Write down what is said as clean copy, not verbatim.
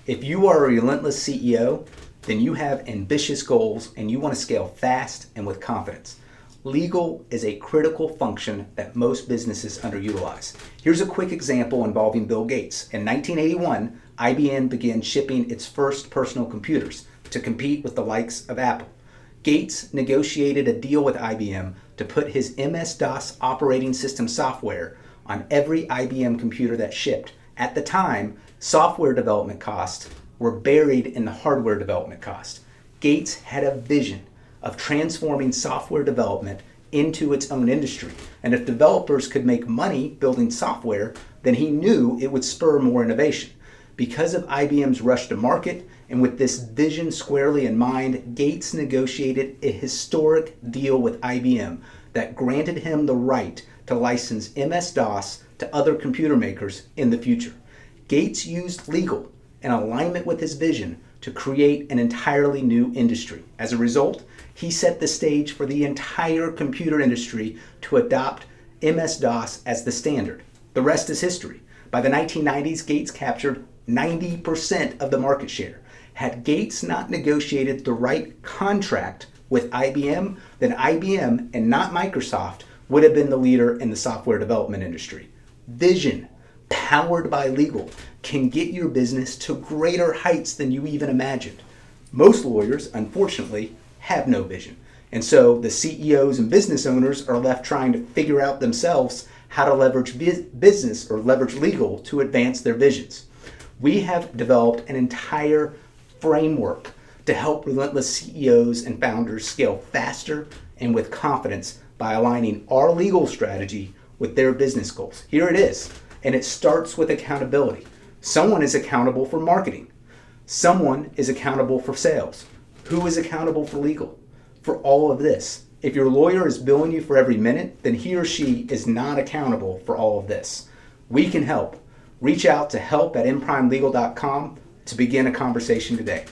If you are a relentless CEO, then you have ambitious goals and you want to scale fast and with confidence. Legal is a critical function that most businesses underutilize. Here's a quick example involving Bill Gates. In 1981, IBM began shipping its first personal computers to compete with the likes of Apple. Gates negotiated a deal with IBM to put his MS-DOS operating system software on every IBM computer that shipped. At the time, software development costs were buried in the hardware development cost. Gates had a vision of transforming software development into its own industry. And if developers could make money building software, then he knew it would spur more innovation. Because of IBM's rush to market, and with this vision squarely in mind, Gates negotiated a historic deal with IBM that granted him the right to license MS-DOS to other computer makers in the future. Gates used legal in alignment with his vision to create an entirely new industry. As a result, he set the stage for the entire computer industry to adopt MS-DOS as the standard. The rest is history. By the 1990s, Gates captured 90% of the market share. Had Gates not negotiated the right contract with IBM, then IBM and not Microsoft would have been the leader in the software development industry. Vision, powered by legal, can get your business to greater heights than you even imagined. Most lawyers, unfortunately, have no vision. And so the CEOs and business owners are left trying to figure out themselves how to leverage business or leverage legal to advance their visions. We have developed an entire framework to help relentless CEOs and founders scale faster and with confidence by aligning our legal strategy with their business goals. Here it is, and it starts with accountability. Someone is accountable for marketing. Someone is accountable for sales. Who is accountable for legal? For all of this. If your lawyer is billing you for every minute, then he or she is not accountable for all of this. We can help. Reach out to help@imprimelegal.com to begin a conversation today.